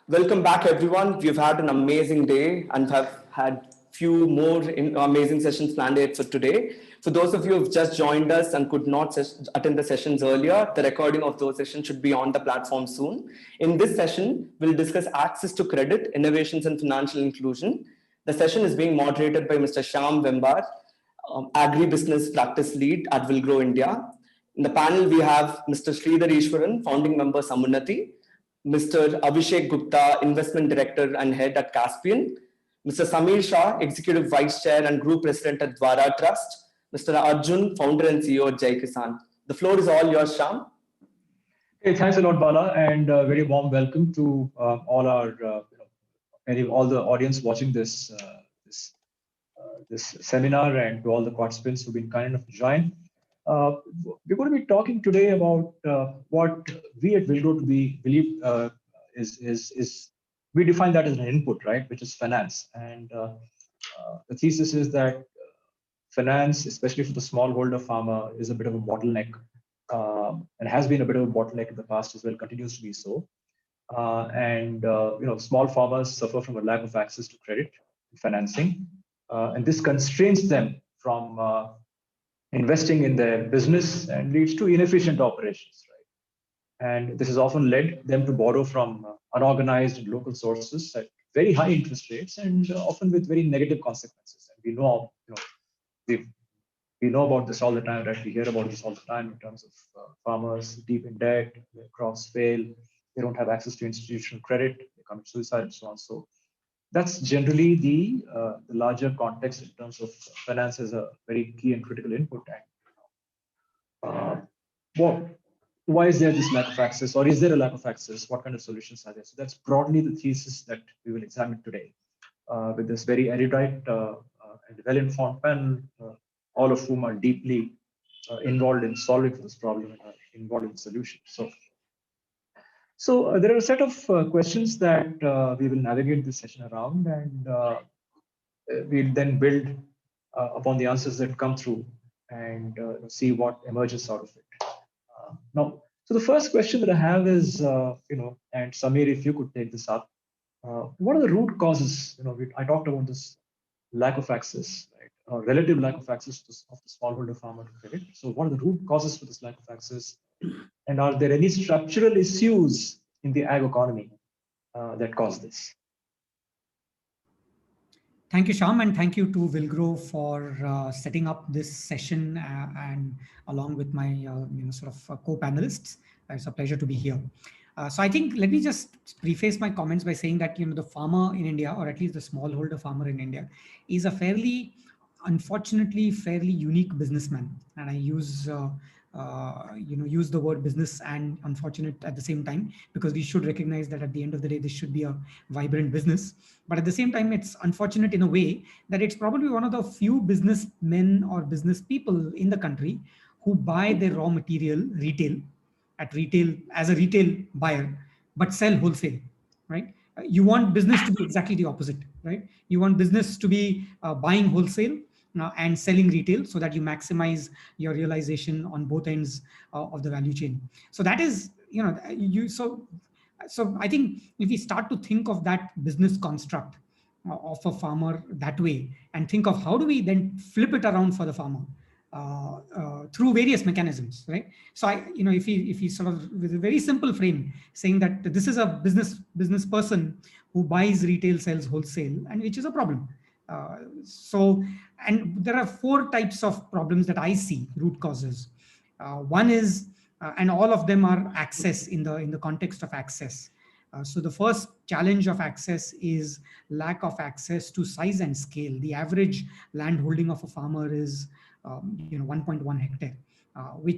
Welcome back, everyone. We've had an amazing day and have had few more amazing sessions planned for today. For those of you who've just joined us and could not attend the sessions earlier, the recording of those sessions should be on the platform soon. In this session, we'll discuss access to credit, innovations and financial inclusion. The session is being moderated by Mr. Shyam Vembar, Agribusiness Practice Lead at Will Grow India. In the panel, we have Mr. Sridhar Ishwaran, founding member Samunati, Mr. Abhishek Gupta, Investment Director and Head at Caspian, Mr. Samir Shah, Executive Vice Chair and Group President at Dwara Trust, Mr. Arjun, Founder and CEO at Jai Kisan. The floor is all yours, Sham. Hey, thanks a lot, Bala, and very warm welcome to all the audience watching this seminar, and to all the participants who've been kind enough to join. We're going to be talking today about what we at Will Grow believe is we define that as an input, right, which is finance. And the thesis is that finance, especially for the smallholder farmer, is a bit of a bottleneck, and has been a bit of a bottleneck in the past as well, continues to be so. Small farmers suffer from a lack of access to credit financing, and this constrains them from investing in their business and leads to inefficient operations, right? And this has often led them to borrow from unorganized and local sources at very high interest rates, and often with very negative consequences. And we know about this all the time, right? We hear about this all the time in terms of farmers deep in debt, their crops fail, they don't have access to institutional credit, they commit suicide, and so on. So that's generally the larger context in terms of finance as a very key and critical input. And why is there this lack of access, or is there a lack of access? What kind of solutions are there? So that's broadly the thesis that we will examine today with this very erudite and well-informed panel, all of whom are deeply involved in solving this problem and are involved in solutions. So there are a set of questions that we will navigate this session around, and we'll then build upon the answers that come through and see what emerges out of it. Now, so the first question that I have is, and Samir, if you could take this up, what are the root causes? I talked about this lack of access, right, or relative lack of access of the smallholder farmer to credit. So what are the root causes for this lack of access? And are there any structural issues in the ag economy that cause this? Thank you, Shyam, and thank you to Will Grow for setting up this session and along with my co-panelists. It's a pleasure to be here. So I think let me just preface my comments by saying that the farmer in India, or at least the smallholder farmer in India, is a unfortunately fairly unique businessman, and I use the word business and unfortunate at the same time, because we should recognize that at the end of the day, this should be a vibrant business. But at the same time, it's unfortunate in a way that it's probably one of the few businessmen or business people in the country who buy their raw material retail as a retail buyer, but sell wholesale, right? You want business to be exactly the opposite, right? You want business to be buying wholesale and selling retail, so that you maximize your realization on both ends of the value chain. So that is, so I think if we start to think of that business construct of a farmer that way, and think of how do we then flip it around for the farmer through various mechanisms, right? So if he sort of, with a very simple frame, saying that this is a business person who buys retail, sells wholesale, and which is a problem. And there are 4 types of problems that I see, root causes. One is, and all of them are access in the context of access. So the first challenge of access is lack of access to size and scale. The average land holding of a farmer is 1.1 hectare. We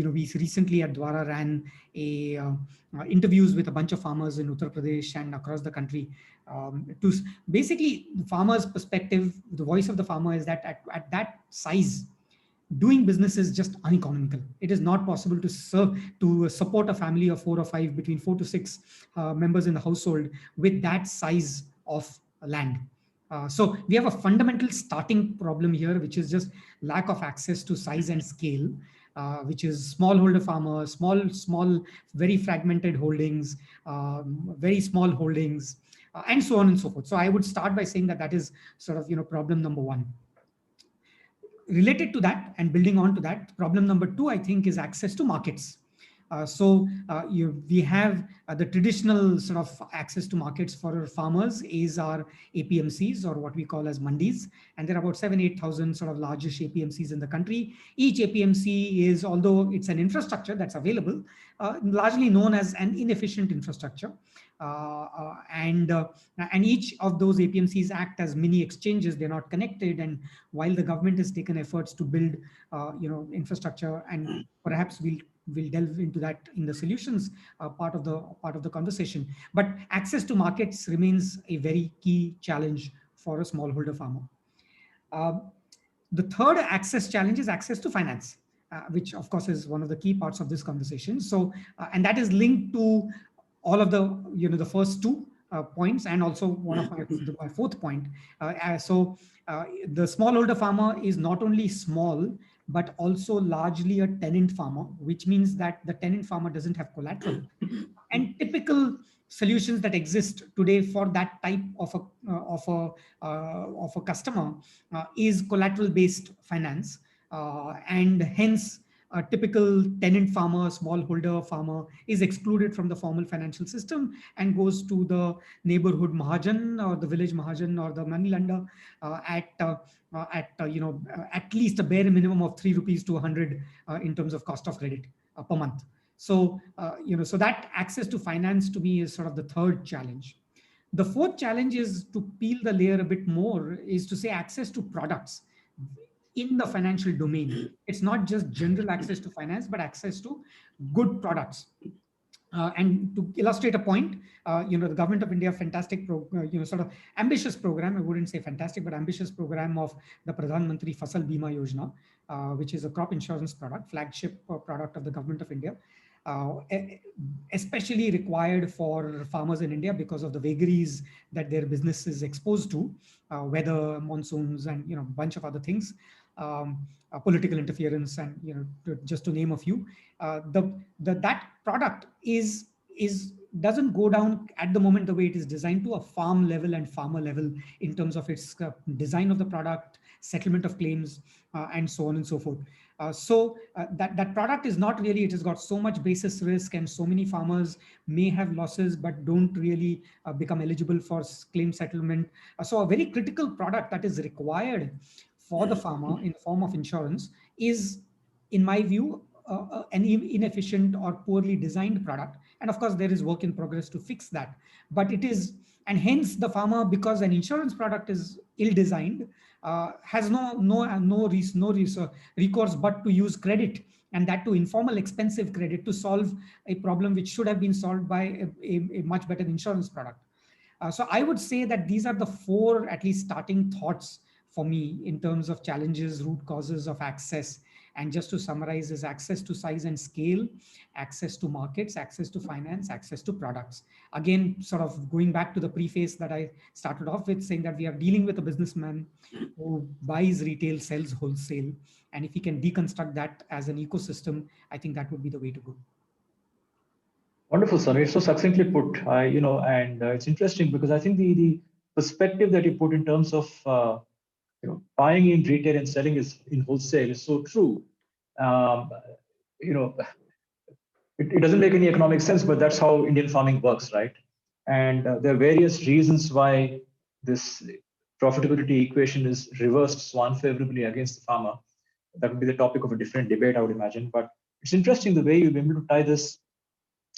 recently at Dwara ran interviews with a bunch of farmers in Uttar Pradesh and across the country. To basically, the farmer's perspective, the voice of the farmer is that at that size, doing business is just uneconomical. It is not possible to support a family of 4 or 5, between 4 to 6 members in the household with that size of land. So we have a fundamental starting problem here, which is just lack of access to size and scale. which is smallholder farmers, small, very fragmented holdings, very small holdings, and so on and so forth. So I would start by saying that that is sort of, problem number one. Related to that and building on to that, problem number two, I think, is access to markets. We have the traditional sort of access to markets for farmers is our APMCs, or what we call as mandis. And there are about 8,000 sort of largest APMCs in the country. Each APMC is, although it's an infrastructure that's available, largely known as an inefficient infrastructure. And each of those APMCs act as mini exchanges. They're not connected. And while the government has taken efforts to build, infrastructure, and perhaps we'll delve into that in the solutions part of the conversation. But access to markets remains a very key challenge for a smallholder farmer. The third access challenge is access to finance, which of course is one of the key parts of this conversation. So, and that is linked to all of the, the first two points, and also one of my fourth point. The smallholder farmer is not only small, but also largely a tenant farmer, which means that the tenant farmer doesn't have collateral. And typical solutions that exist today for that type of a customer is collateral-based finance, and hence a typical tenant farmer, smallholder farmer is excluded from the formal financial system and goes to the neighborhood Mahajan or the village Mahajan or the money lender at least a bare minimum of 3 rupees to 100 in terms of cost of credit per month. So, so that access to finance to me is sort of the third challenge. The fourth challenge is to peel the layer a bit more, is to say access to products in the financial domain. It's not just general access to finance, but access to good products. And to illustrate a point, the government of India, fantastic, sort of ambitious program, I wouldn't say fantastic, but ambitious program of the Pradhan Mantri Fasal Bima Yojana, which is a crop insurance product, flagship product of the government of India, especially required for farmers in India because of the vagaries that their business is exposed to, weather, monsoons, and a bunch of other things, political interference, and just to name a few. That product doesn't go down at the moment the way it is designed to a farm level and farmer level in terms of its design of the product, settlement of claims, and so on and so forth. That product is not really, it has got so much basis risk, and so many farmers may have losses but don't really become eligible for claim settlement. So a very critical product that is required for the farmer in the form of insurance is, in my view, an inefficient or poorly designed product. And of course, there is work in progress to fix that. But it is, and hence the farmer, because an insurance product is ill-designed, has no recourse but to use credit, and that to informal expensive credit, to solve a problem which should have been solved by a much better insurance product. So I would say that these are the four, at least, starting thoughts for me in terms of challenges, root causes of access. And just to summarize, is access to size and scale, access to markets, access to finance, access to products. Again, sort of going back to the preface that I started off with, saying that we are dealing with a businessman who buys retail, sells wholesale. And if we can deconstruct that as an ecosystem, I think that would be the way to go. Wonderful, Sunny. So succinctly put, and it's interesting because I think the perspective that you put in terms of buying in retail and selling is in wholesale is so true. It doesn't make any economic sense, but that's how Indian farming works, right? And there are various reasons why this profitability equation is reversed so unfavorably against the farmer. That would be the topic of a different debate, I would imagine. But it's interesting the way you've been able to tie this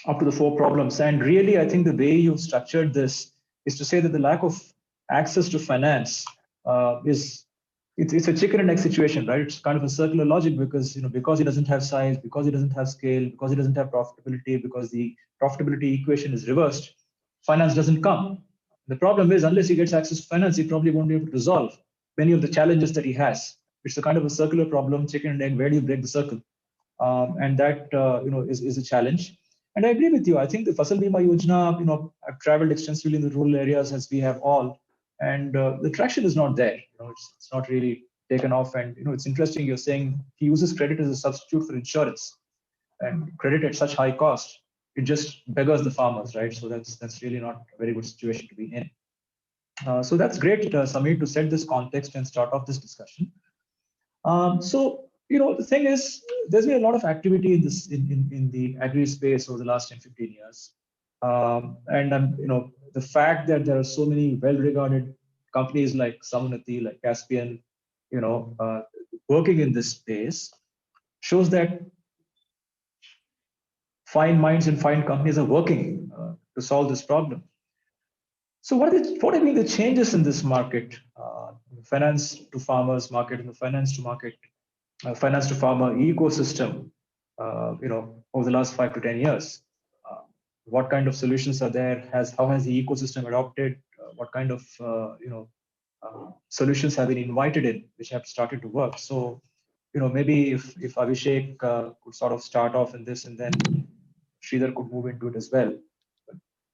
up to the four problems. And really, I think the way you've structured this is to say that the lack of access to finance it's a chicken and egg situation, right? It's kind of a circular logic because because it doesn't have size, because it doesn't have scale, because it doesn't have profitability, because the profitability equation is reversed, finance doesn't come. The problem is, unless he gets access to finance, he probably won't be able to resolve many of the challenges that he has. It's a kind of a circular problem, chicken and egg. Where do you break the circle? And that is a challenge. And I agree with you. I think the Fasal Bima Yojana, I've traveled extensively in the rural areas, as we have all, and the traction is not there. It's not really taken off. And it's interesting, you're saying he uses credit as a substitute for insurance, and credit at such high cost, it just beggars the farmers, right? So that's really not a very good situation to be in. So that's great, Samir, to set this context and start off this discussion. So the thing is, there's been a lot of activity in this in the agri space over the last 10-15 years, and the fact that there are so many well-regarded companies like Samunati, like Caspian, working in this space, shows that fine minds and fine companies are working to solve this problem. So what have been the changes in this market, finance to farmers market, and the finance to farmer ecosystem, over the last 5 to 10 years? What kind of solutions are there? How has the ecosystem adopted? What kind of solutions have been invited in, which have started to work? So, maybe if Abhishek could sort of start off in this, and then Sridhar could move into it as well.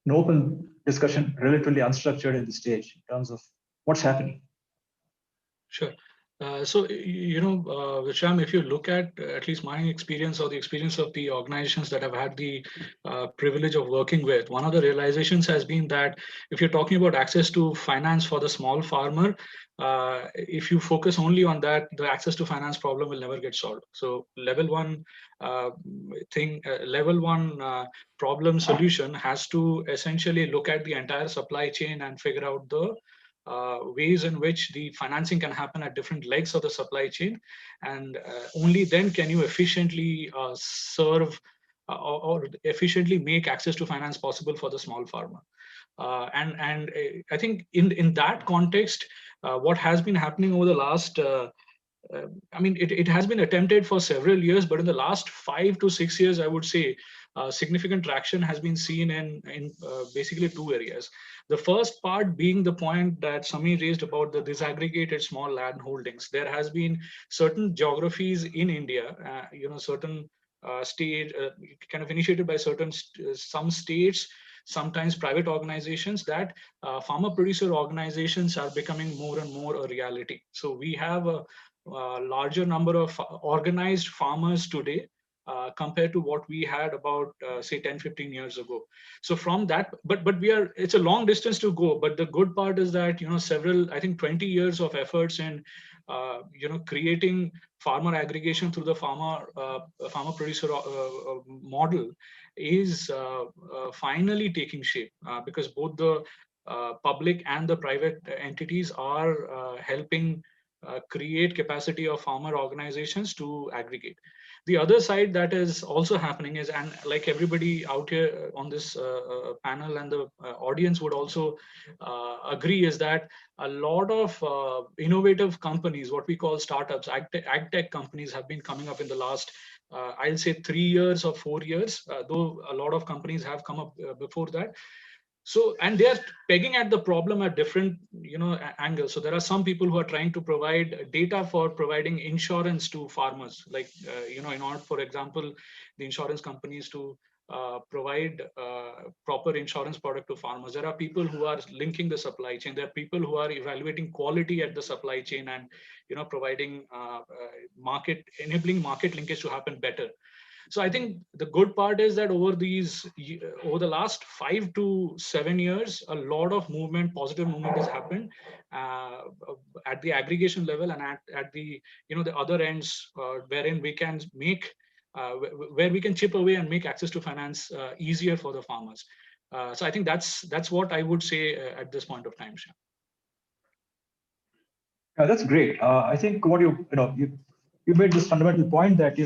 An open discussion, relatively unstructured at this stage, in terms of what's happening. Sure. So, Vishram, if you look at least my experience or the experience of the organizations that I've had the privilege of working with, one of the realizations has been that if you're talking about access to finance for the small farmer, if you focus only on that, the access to finance problem will never get solved. So level one problem solution has to essentially look at the entire supply chain and figure out the ways in which the financing can happen at different legs of the supply chain, and only then can you efficiently serve or efficiently make access to finance possible for the small farmer. And I think in that context, what has been happening over the last it has been attempted for several years, but in the last 5 to 6 years, I would say significant traction has been seen in basically two areas. The first part being the point that Samir raised about the disaggregated small land holdings. There has been certain geographies in India, certain state kind of initiated by some states, sometimes private organizations, that farmer producer organizations are becoming more and more a reality. So we have a larger number of organized farmers today compared to what we had about say 10-15 years ago. So from that, but it's a long distance to go, but the good part is that several, I think 20 years of efforts in creating farmer aggregation through the farmer producer model is finally taking shape, because both the public and the private entities are helping create capacity of farmer organizations to aggregate. The other side that is also happening is, and like everybody out here on this panel and the audience would also agree, is that a lot of innovative companies, what we call startups, ag tech companies, have been coming up in the last I'll say 3 years or 4 years, though a lot of companies have come up before that. So, and they are pegging at the problem at different, angles. So there are some people who are trying to provide data for providing insurance to farmers, like, in order, for example, the insurance companies to provide proper insurance product to farmers. There are people who are linking the supply chain. There are people who are evaluating quality at the supply chain and, providing enabling market linkage to happen better. So I think the good part is that over the last 5 to 7 years, a lot of positive movement has happened at the aggregation level and at the the other ends, wherein we can make where we can chip away and make access to finance easier for the farmers. So I think that's what I would say at this point of time, Shyam. Yeah, that's great. I think what you made this fundamental point that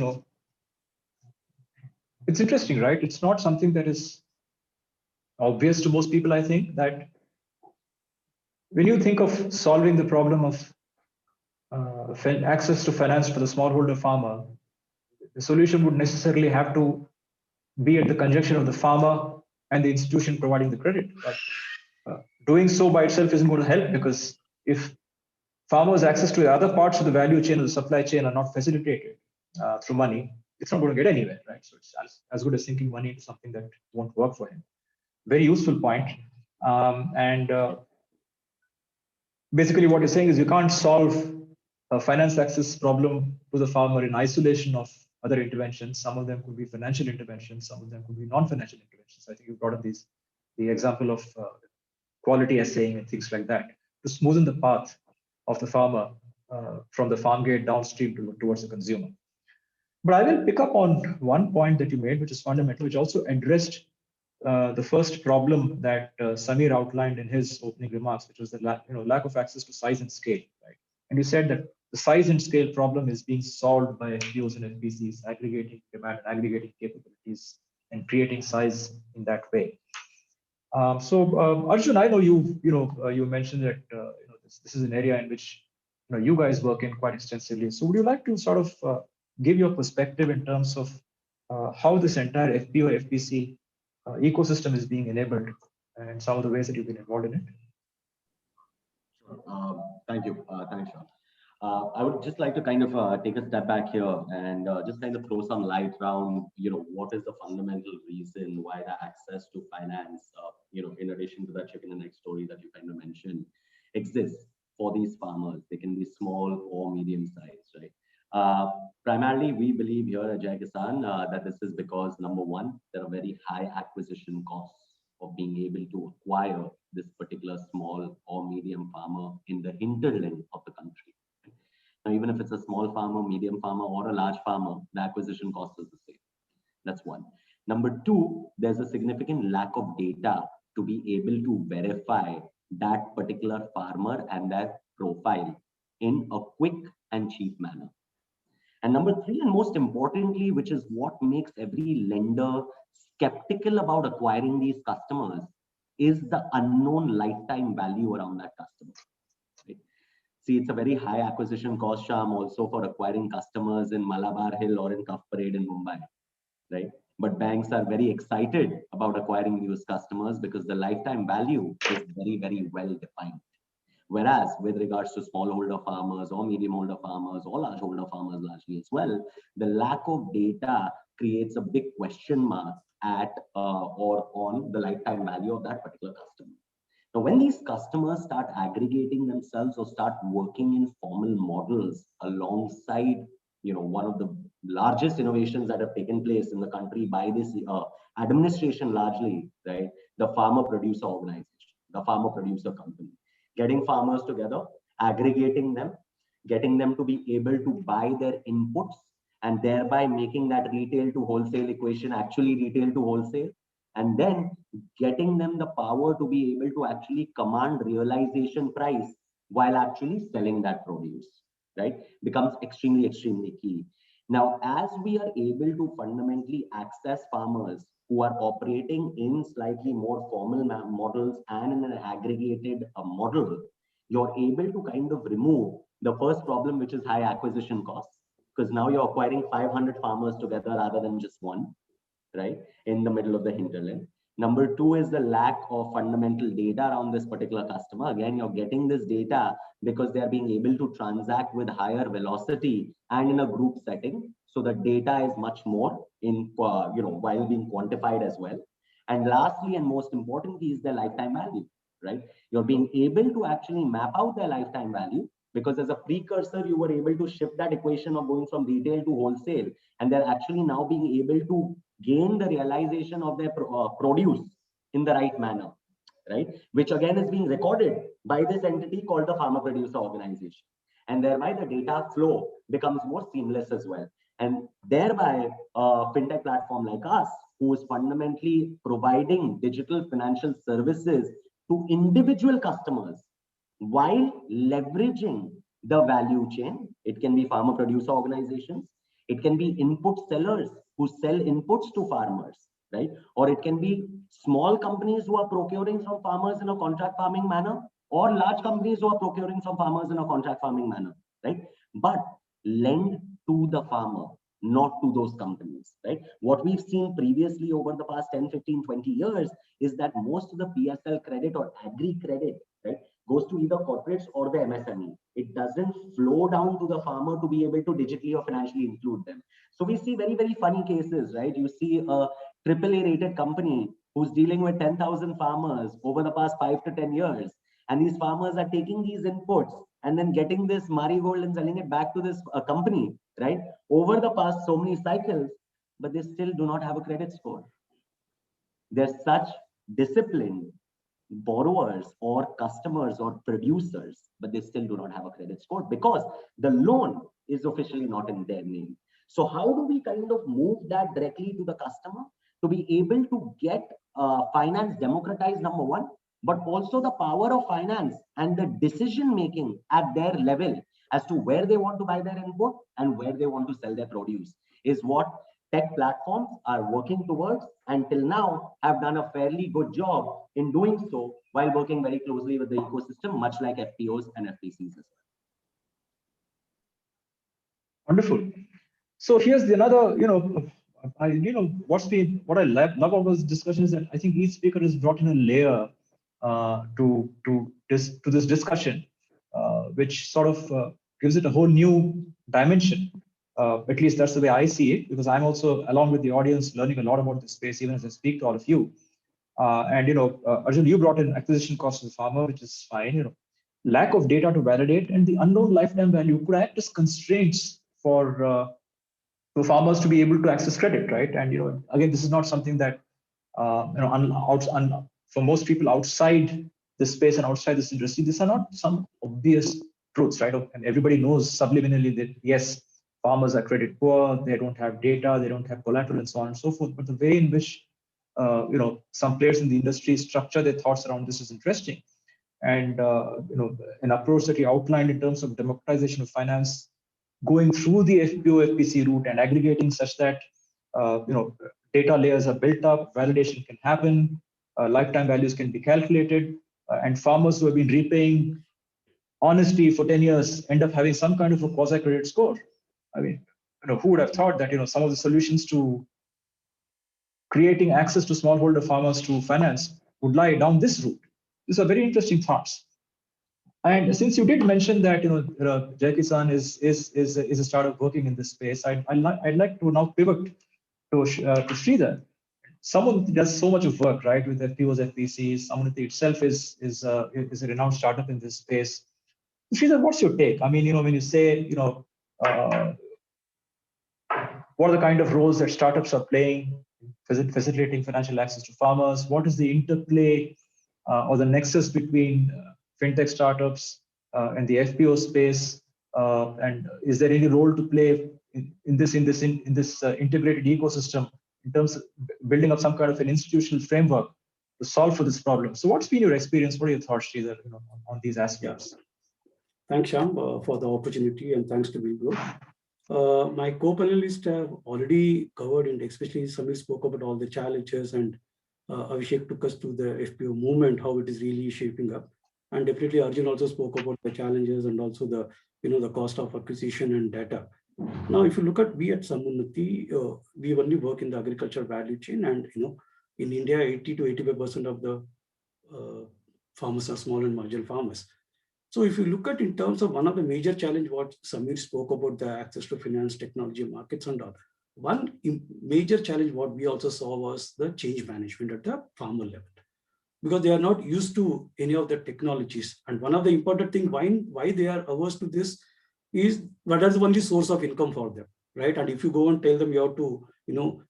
it's interesting, right? It's not something that is obvious to most people. I think that when you think of solving the problem of access to finance for the smallholder farmer, the solution would necessarily have to be at the conjunction of the farmer and the institution providing the credit. But doing so by itself isn't going to help, because if farmers' access to the other parts of the value chain or the supply chain are not facilitated through money, it's not going to get anywhere, right? So it's as good as sinking money into something that won't work for him. Very useful point. And basically what you're saying is you can't solve a finance access problem to the farmer in isolation of other interventions. Some of them could be financial interventions, some of them could be non-financial interventions. I think you brought up the example of quality assaying and things like that to smoothen the path of the farmer from the farm gate downstream towards the consumer. But I will pick up on one point that you made, which is fundamental, which also addressed the first problem that Samir outlined in his opening remarks, which was the lack of access to size and scale. Right? And you said that the size and scale problem is being solved by FPOs and FPCs, aggregating demand and aggregating capabilities and creating size in that way. Arjun, I know you mentioned that this is an area in which you guys work in quite extensively. So would you like to sort of give your perspective in terms of how this entire FPO FPC ecosystem is being enabled and some of the ways that you've been involved in it? Sure. Thank you. Thanks, Sean. I would just like to kind of take a step back here and just kind of throw some light around, what is the fundamental reason why the access to finance, in addition to that chicken and egg story that you kind of mentioned, exists for these farmers. They can be small or medium sized, right? Primarily, we believe here at Jai Kisan that this is because, number one, there are very high acquisition costs of being able to acquire this particular small or medium farmer in the hinterland of the country. Now, even if it's a small farmer, medium farmer, or a large farmer, the acquisition cost is the same. That's one. Number two, there's a significant lack of data to be able to verify that particular farmer and that profile in a quick and cheap manner. And number three, and most importantly, which is what makes every lender skeptical about acquiring these customers, is the unknown lifetime value around that customer. Right? See, it's a very high acquisition cost, Sham, also for acquiring customers in Malabar Hill or in Cuff Parade in Mumbai, right? But banks are very excited about acquiring these customers because the lifetime value is very, very well defined. Whereas with regards to smallholder farmers or medium-holder farmers or large-holder farmers largely as well, the lack of data creates a big question mark at or on the lifetime value of that particular customer. Now, when these customers start aggregating themselves or start working in formal models alongside, one of the largest innovations that have taken place in the country by this administration largely, right? The farmer producer organization, the farmer producer company. Getting farmers together, aggregating them, getting them to be able to buy their inputs and thereby making that retail to wholesale equation actually retail to wholesale, and then getting them the power to be able to actually command realization price while actually selling that produce, right? Becomes extremely, extremely key. Now, as we are able to fundamentally access farmers who are operating in slightly more formal models and in an aggregated model, you're able to kind of remove the first problem, which is high acquisition costs, because now you're acquiring 500 farmers together rather than just one, right, in the middle of the hinterland. Number two is the lack of fundamental data around this particular customer. Again, you're getting this data because they're being able to transact with higher velocity and in a group setting. So the data is much more in, while being quantified as well. And lastly, and most importantly, is the lifetime value, right? You're being able to actually map out their lifetime value because as a precursor, you were able to shift that equation of going from retail to wholesale. And they're actually now being able to gain the realization of their produce in the right manner, right? Which again is being recorded by this entity called the farmer producer organization. And thereby the data flow becomes more seamless as well. And thereby a fintech platform like us, who is fundamentally providing digital financial services to individual customers while leveraging the value chain. It can be farmer producer organizations, it can be input sellers who sell inputs to farmers, right? Or it can be small companies who are procuring from farmers in a contract farming manner, or large companies who are procuring from farmers in a contract farming manner, right? But lend to the farmer, not to those companies, right? What we've seen previously over the past 10, 15, 20 years is that most of the PSL credit or agri credit, right, goes to either corporates or the MSME. It doesn't flow down to the farmer to be able to digitally or financially include them. So we see very, very funny cases, right? You see a AAA rated company who's dealing with 10,000 farmers over the past 5 to 10 years. And these farmers are taking these inputs and then getting this marigold and selling it back to this company, right? Over the past so many cycles, but they still do not have a credit score. They're such disciplined borrowers or customers or producers, but they still do not have a credit score because the loan is officially not in their name. So how do we kind of move that directly to the customer to be able to get finance democratized, number one, but also the power of finance and the decision making at their level as to where they want to buy their input and where they want to sell their produce is what tech platforms are working towards, and till now have done a fairly good job in doing so while working very closely with the ecosystem, much like FPOs and FPCs as well. Wonderful. So here's the another, what I love about this discussion is that I think each speaker has brought in a layer to this discussion, which sort of gives it a whole new dimension. At least that's the way I see it, because I'm also, along with the audience, learning a lot about this space, even as I speak to all of you. Arjun, you brought in acquisition cost of the farmer, which is fine. Lack of data to validate and the unknown lifetime value could act as constraints for farmers to be able to access credit, right? And again, this is not something that for most people outside this space and outside this industry, these are not some obvious truths, right? And everybody knows subliminally that yes, farmers are credit poor, they don't have data, they don't have collateral, and so on and so forth. But the way in which some players in the industry structure their thoughts around this is interesting. And an approach that you outlined in terms of democratization of finance, going through the FPO FPC route and aggregating such that data layers are built up, validation can happen, lifetime values can be calculated, and farmers who have been repaying honestly for 10 years end up having some kind of a quasi credit score. I mean, who would have thought that some of the solutions to creating access to smallholder farmers to finance would lie down this route? These are very interesting thoughts. And since you did mention that Jai Kisan is a startup working in this space, I'd like to now pivot to Sridhar. Someone does so much of work, right, with FPOs, FPCs. Someone itself is a renowned startup in this space. Sridhar, what's your take? I mean, when you say, what are the kind of roles that startups are playing, facilitating financial access to farmers? What is the interplay or the nexus between fintech startups and the FPO space? And is there any role to play in this integrated ecosystem in terms of building up some kind of an institutional framework to solve for this problem? So what's been your experience? What are your thoughts, Sridhar, on these aspects? Yeah. Thanks, Shyam, for the opportunity, and thanks to Big My co-panelists have already covered, and especially Samir spoke about all the challenges, and Abhishek took us to the FPO movement, how it is really shaping up. And definitely Arjun also spoke about the challenges and also the the cost of acquisition and data. Now, if you look at we at Samunnati, we only work in the agriculture value chain, and in India, 80 to 85% of the farmers are small and marginal farmers. So if you look at in terms of one of the major challenge, what Samir spoke about, the access to finance, technology, markets and all, one major challenge what we also saw was the change management at the farmer level, because they are not used to any of the technologies. And one of the important thing why they are averse to this is that is the only source of income for them, right? And if you go and tell them you have to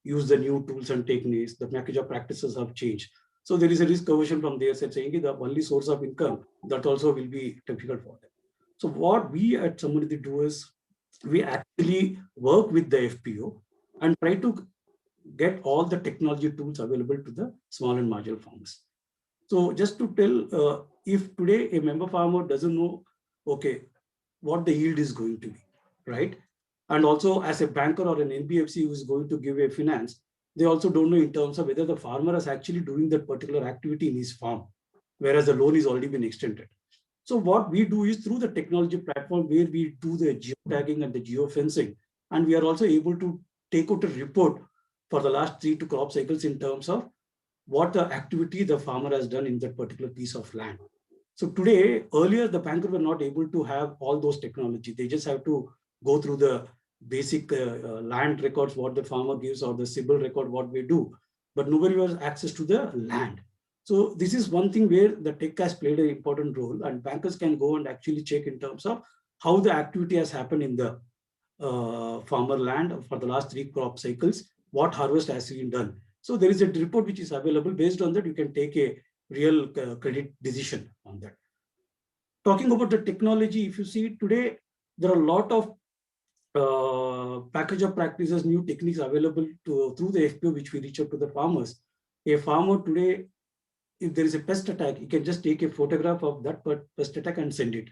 use the new tools and techniques, the package of practices have changed. So there is a risk aversion from their side, saying the only source of income, that also will be difficult for them. So what we at Samunnati do is we actually work with the FPO and try to get all the technology tools available to the small and marginal farmers. So just to tell, if today a member farmer doesn't know, okay, what the yield is going to be, right? And also as a banker or an NBFC who is going to give a finance, they also don't know in terms of whether the farmer is actually doing that particular activity in his farm, whereas the loan is already been extended. So what we do is through the technology platform where we do the geotagging and the geofencing, and we are also able to take out a report for the last 3 crop cycles in terms of what the activity the farmer has done in that particular piece of land. So today, earlier, the banker were not able to have all those technology. They just have to go through the basic land records, what the farmer gives, or the CIBIL record, what we do. But nobody has access to the land. So this is one thing where the tech has played an important role, and bankers can go and actually check in terms of how the activity has happened in the farmer land for the last 3 crop cycles, what harvest has been done. So there is a report which is available. Based on that, you can take a real credit decision on that. Talking about the technology, if you see today, there are a lot of package of practices, new techniques available through the FPO, which we reach out to the farmers. A farmer today, if there is a pest attack, he can just take a photograph of that pest attack and send it.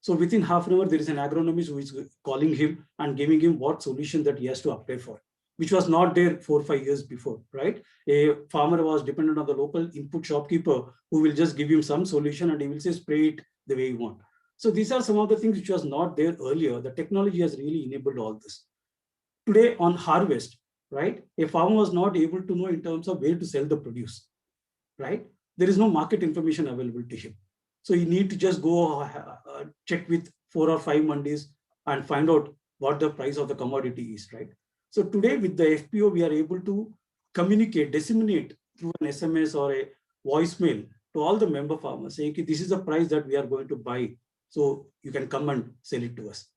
So within half an hour, there is an agronomist who is calling him and giving him what solution that he has to apply for, which was not there 4 or 5 years before, right? A farmer was dependent on the local input shopkeeper who will just give him some solution and he will say spray it the way you want. So these are some of the things which was not there earlier. The technology has really enabled all this. Today on harvest, right? A farmer was not able to know in terms of where to sell the produce, right? There is no market information available to him. So you need to just go check with 4 or 5 mandis and find out what the price of the commodity is, right? So today with the FPO, we are able to communicate, disseminate through an SMS or a voicemail to all the member farmers saying, this is the price that we are going to buy. So you can come and sell it to us.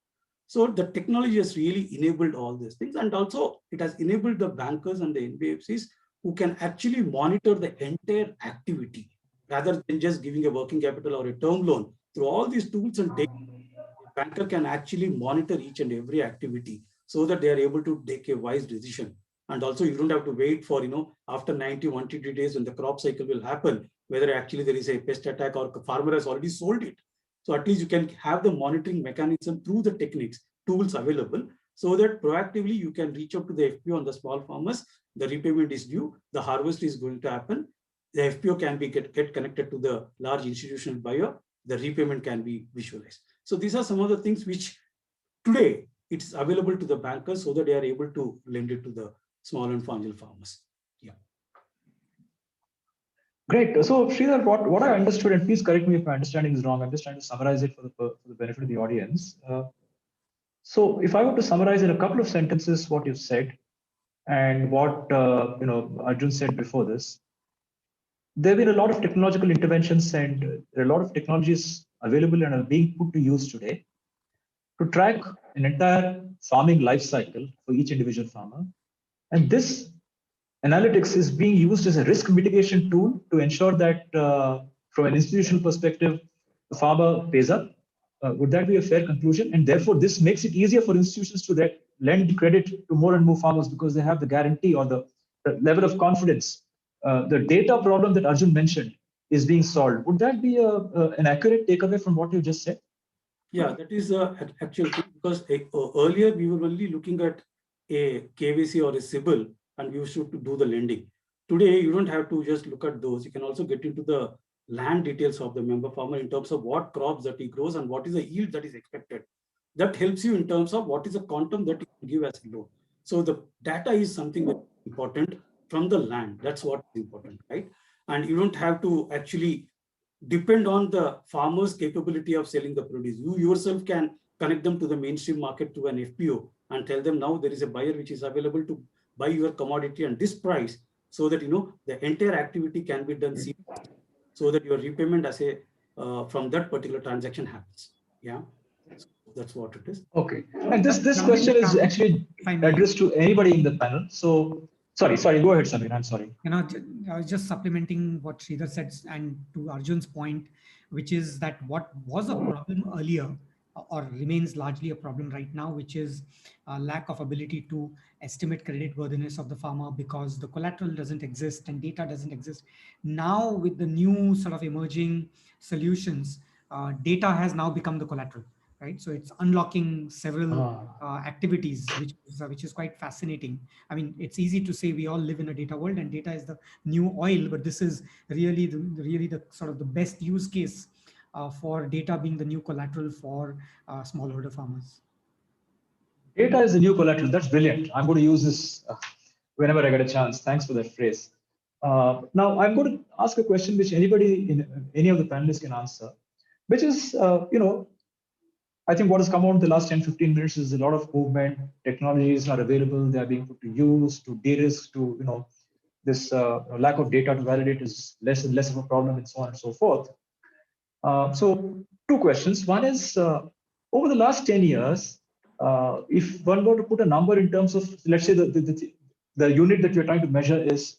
So the technology has really enabled all these things. And also it has enabled the bankers and the NBFCs who can actually monitor the entire activity rather than just giving a working capital or a term loan. Through all these tools and data, the banker can actually monitor each and every activity so that they are able to take a wise decision. And also you don't have to wait for, after 90, 120 days when the crop cycle will happen, whether actually there is a pest attack or the farmer has already sold it. So at least you can have the monitoring mechanism through the techniques, tools available, so that proactively you can reach out to the FPO on the small farmers. The repayment is due, the harvest is going to happen. The FPO can be get connected to the large institutional buyer. The repayment can be visualized. So these are some of the things which today it's available to the bankers so that they are able to lend it to the small and marginal farmers. Yeah. Great. So, Sridhar, what I understood, and please correct me if my understanding is wrong, I'm just trying to summarize it for the benefit of the audience. So, if I were to summarize in a couple of sentences what you've said and what Arjun said before this, there have been a lot of technological interventions and there are a lot of technologies available and are being put to use today to track an entire farming life cycle for each individual farmer. And this analytics is being used as a risk mitigation tool to ensure that from an institutional perspective, the farmer pays up. Would that be a fair conclusion? And therefore, this makes it easier for institutions to lend credit to more and more farmers because they have the guarantee or the level of confidence. The data problem that Arjun mentioned is being solved. Would that be an accurate takeaway from what you just said? Yeah, that is the actual thing, because earlier we were only looking at a KVC or a CIBIL and we used to do the lending. Today, you don't have to just look at those. You can also get into the land details of the member farmer in terms of what crops that he grows and what is the yield that is expected. That helps you in terms of what is the quantum that you can give as a loan. So the data is something very important from the land. That's what is important, right? And you don't have to actually depend on the farmer's capability of selling the produce. You yourself can connect them to the mainstream market to an FPO and tell them now there is a buyer which is available to buy your commodity at this price, so that the entire activity can be done so that your repayment as a from that particular transaction happens. Yeah, so that's what it is. Okay, and this question is actually addressed to anybody in the panel. So sorry, go ahead, Samir. I'm sorry. I was just supplementing what Sridhar said and to Arjun's point, which is that what was a problem earlier or remains largely a problem right now, which is a lack of ability to estimate credit worthiness of the farmer because the collateral doesn't exist and data doesn't exist. Now, with the new sort of emerging solutions, data has now become the collateral, right? So it's unlocking several activities, which is quite fascinating. I mean, it's easy to say we all live in a data world and data is the new oil, but this is really the sort of the best use case for data being the new collateral for smallholder farmers. Data is the new collateral. That's brilliant. I'm going to use this whenever I get a chance. Thanks for that phrase. Now, I'm going to ask a question which any of the panelists can answer, which is, I think what has come out in the last 10, 15 minutes is a lot of movement. Technologies are available. They are being put to use, to de-risk, to this lack of data to validate is less and less of a problem, and so on and so forth. So two questions. One is, over the last 10 years, if one were to put a number in terms of, let's say the unit that you're trying to measure is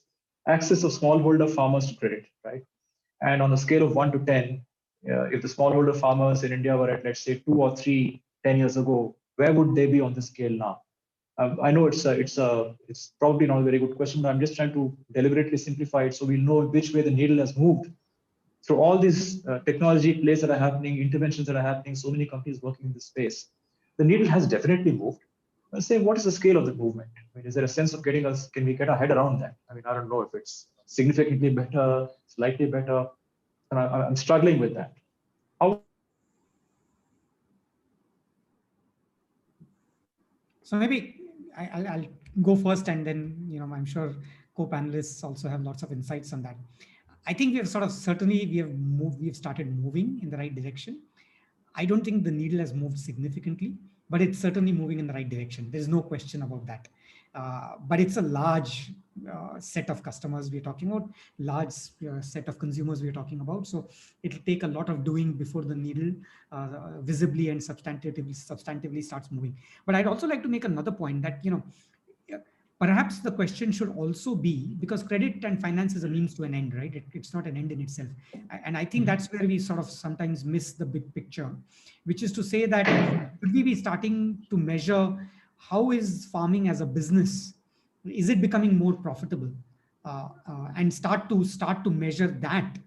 access of smallholder farmers to credit, right? And on a scale of 1 to 10, if the smallholder farmers in India were at, let's say, 2 or 3 10 years ago, where would they be on the scale now? I know it's probably not a very good question, but I'm just trying to deliberately simplify it so we'll know which way the needle has moved through all these technology plays that are happening, interventions that are happening, so many companies working in this space. The needle has definitely moved. Let's say, what is the scale of the movement? I mean, is there a sense of getting us, can we get our head around that? I mean, I don't know if it's significantly better, slightly better, and I'm struggling with that. How? So maybe I'll go first, and then I'm sure co-panelists also have lots of insights on that. I think we have certainly we've started moving in the right direction. I don't think the needle has moved significantly, but it's certainly moving in the right direction. There's no question about that. But it's a large set of customers we're talking about, large set of consumers we're talking about. So it'll take a lot of doing before the needle visibly and substantively starts moving. But I'd also like to make another point that, perhaps the question should also be, because credit and finance is a means to an end, right? It's not an end in itself. And I think that's where we sometimes miss the big picture, which is to say that should we be starting to measure how is farming as a business? Is it becoming more profitable? And start to measure that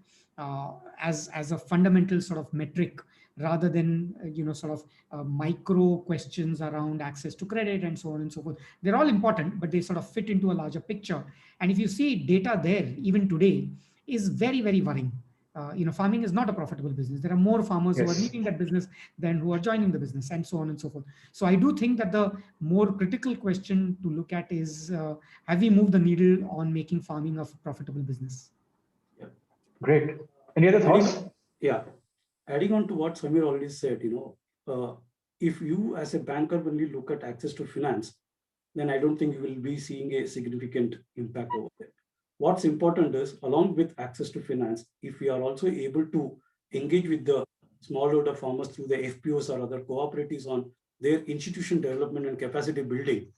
as a fundamental metric, rather than micro questions around access to credit and so on and so forth. They're all important, but they fit into a larger picture. And if you see data there, even today, is very, very worrying. Farming is not a profitable business. There are more farmers who are leaving that business than who are joining the business, and so on and so forth. So I do think that the more critical question to look at is, have we moved the needle on making farming a profitable business? Yeah. Great. Any other thoughts? Yeah. Adding on to what Samir already said, if you as a banker only look at access to finance, then I don't think you will be seeing a significant impact over there. What's important is, along with access to finance, if we are also able to engage with the smallholder farmers through the FPOs or other cooperatives on their institution development and capacity building,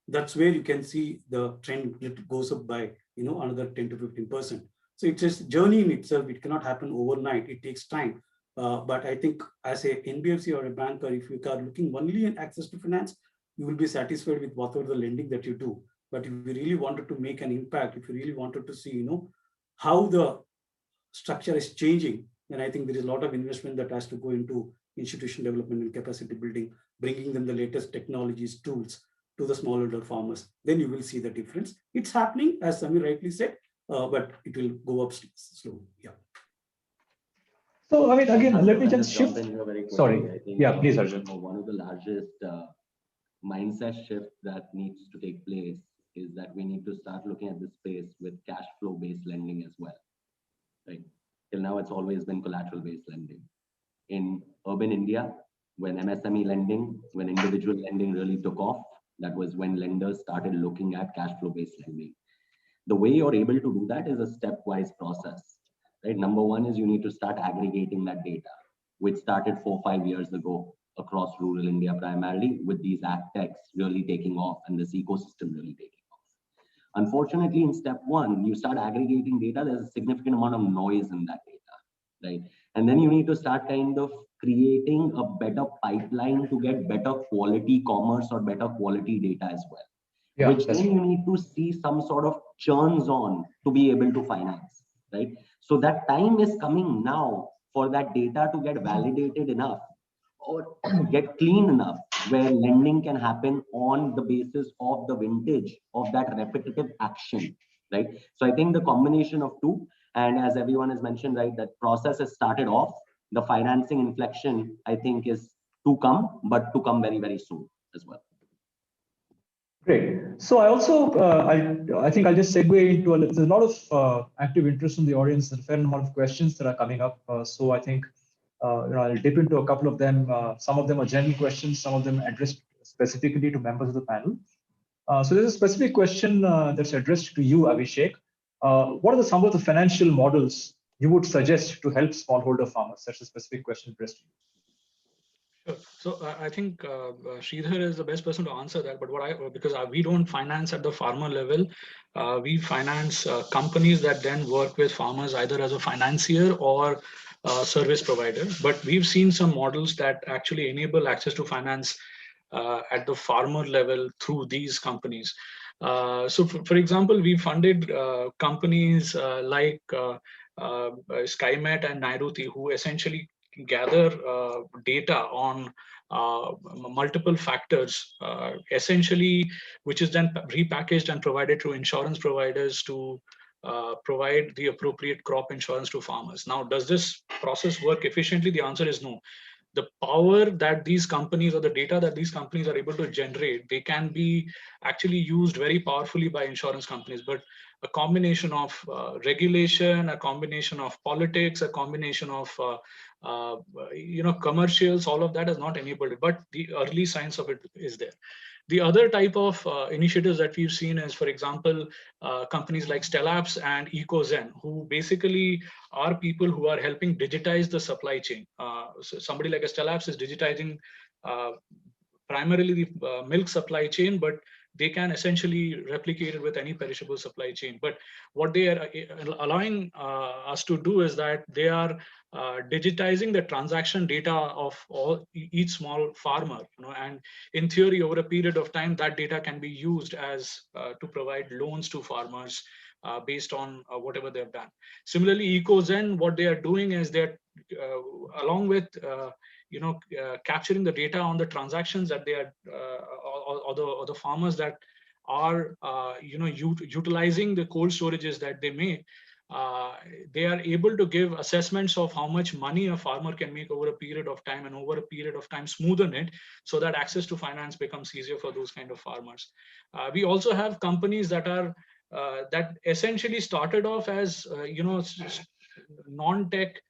that's where you can see the trend that goes up by another 10 to 15%. So it's a journey in itself. It cannot happen overnight. It takes time. But I think as a NBFC or a banker, if you are looking only at access to finance, you will be satisfied with whatever the lending that you do. But if you really wanted to make an impact, if you really wanted to see, how the structure is changing, then I think there is a lot of investment that has to go into institution development and capacity building, bringing them the latest technologies, tools to the smallholder farmers. Then you will see the difference. It's happening, as Samir rightly said, but it will go up slowly. Yeah. So, I mean, again, let me just jump shift. in here very quickly. Sorry. I think, Yeah, please, Arjun. one of the largest mindset shift that needs to take place is that we need to start looking at this space with cash flow based lending as well. Right? Till now, it's always been collateral based lending. In urban India, when MSME lending, when individual lending really took off, that was when lenders started looking at cash flow based lending. The way you're able to do that is a stepwise process. Right? Number one is you need to start aggregating that data, which started 4 or 5 years ago across rural India primarily, with these agtechs really taking off and this ecosystem really taking off. Unfortunately, in step one, you start aggregating data, there's a significant amount of noise in that data, right? And then you need to start kind of creating a better pipeline to get better quality commerce or better quality data as well. Yeah, which then you need to see some sort of churns on to be able to finance, right? So that time is coming now for that data to get validated enough or get clean enough where lending can happen on the basis of the vintage of that repetitive action, right? So I think the combination of two, and as everyone has mentioned, right, that process has started off. The financing inflection, I think, is to come, but to come very, very soon as well. Great. So I also, I think I'll just segue into there's a lot of active interest from the audience and a fair amount of questions that are coming up. So I think I'll dip into a couple of them. Some of them are general questions, some of them addressed specifically to members of the panel. So there's a specific question that's addressed to you, Abhishek. What are some of the financial models you would suggest to help smallholder farmers? That's a specific question addressed to you. Sure. So I think Sridhar is the best person to answer that. But because we don't finance at the farmer level, we finance companies that then work with farmers either as a financier or service provider. But we've seen some models that actually enable access to finance at the farmer level through these companies. So, for example, we funded companies like SkyMet and Nairuti, who essentially gather data on multiple factors, essentially, which is then repackaged and provided to insurance providers to provide the appropriate crop insurance to farmers. Now, does this process work efficiently? The answer is no. The power that these companies or the data that these companies are able to generate, they can be actually used very powerfully by insurance companies. But a combination of regulation, a combination of politics, a combination of commercials, all of that is not enabled it, but the early signs of it is there. The other type of initiatives that we've seen is, for example, companies like Stellapse and EcoZen, who basically are people who are helping digitize the supply chain. So somebody like a Stellapse is digitizing primarily the milk supply chain, but they can essentially replicate it with any perishable supply chain. But what they are allowing us to do is that they are digitizing the transaction data of each small farmer, and in theory, over a period of time, that data can be used as to provide loans to farmers based on whatever they've done. Similarly, EcoZen, what they are doing is they're along with capturing the data on the transactions that they are or the farmers that are utilizing the cold storages that they make. They are able to give assessments of how much money a farmer can make over a period of time, and over a period of time smoothen it so that access to finance becomes easier for those kind of farmers. We also have companies that are that essentially started off as non-tech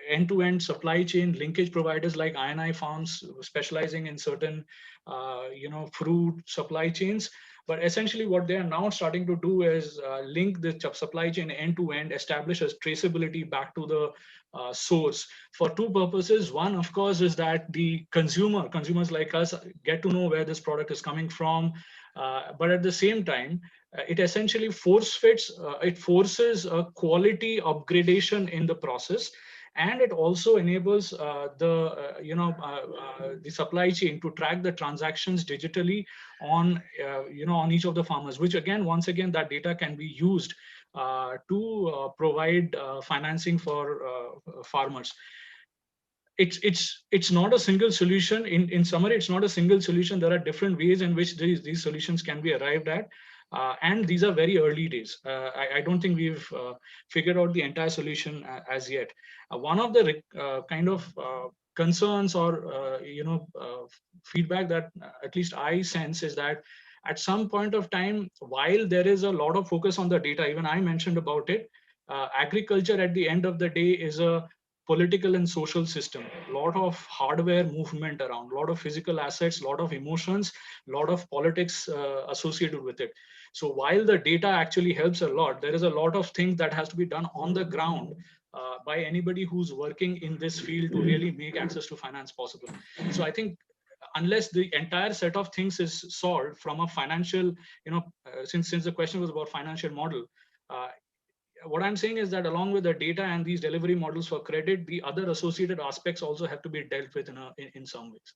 end-to-end supply chain linkage providers like INI Farms, specializing in certain fruit supply chains. But essentially what they are now starting to do is link the supply chain end-to-end, establish a traceability back to the source for two purposes. One, of course, is that the consumers like us get to know where this product is coming from. But at the same time, it essentially forces a quality upgradation in the process, and it also enables the supply chain to track the transactions digitally on on each of the farmers, which once again that data can be used to provide financing for farmers. It's not a single solution. In summary, it's not a single solution. There are different ways in which these solutions can be arrived at. And these are very early days. I don't think we've figured out the entire solution as yet. One of the kind of concerns or feedback that at least I sense is that at some point of time, while there is a lot of focus on the data, even I mentioned about it, agriculture at the end of the day is a political and social system. A lot of hardware movement around, a lot of physical assets, a lot of emotions, a lot of politics associated with it. So while the data actually helps a lot, there is a lot of things that has to be done on the ground by anybody who's working in this field to really make access to finance possible. So I think unless the entire set of things is solved from a financial, since the question was about financial model, what I'm saying is that along with the data and these delivery models for credit, the other associated aspects also have to be dealt with in some ways.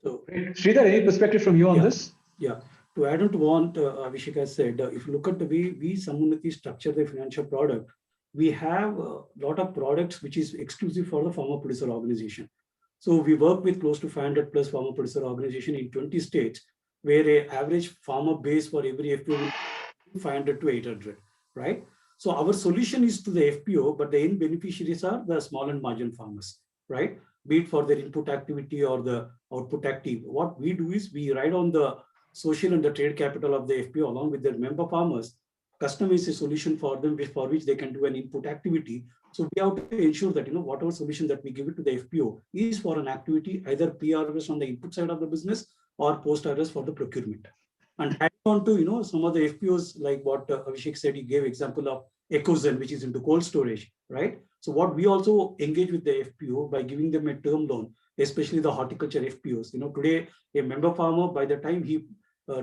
So, Sridhar, any perspective from you on this? Yeah. To add on to what Abhishek has said, if you look at the way we Sammunati structure the financial product, we have a lot of products which is exclusive for the farmer producer organization. So we work with close to 500 plus farmer producer organization in 20 states, where an average farmer base for every FPO 500 to 800, right? So our solution is to the FPO, but the end beneficiaries are the small and marginal farmers, right? Be it for their input activity or the output active. What we do is we ride on the social and the trade capital of the FPO along with their member farmers, customize a solution for them for which they can do an input activity. So we have to ensure that whatever solution that we give it to the FPO is for an activity, either PRS on the input side of the business or post-harvest for the procurement. And add on to some of the FPOs, like what Abhishek said, he gave example of Ecozen, which is into cold storage, right? So what we also engage with the FPO by giving them a term loan, especially the horticulture FPOs. Today a member farmer, by the time he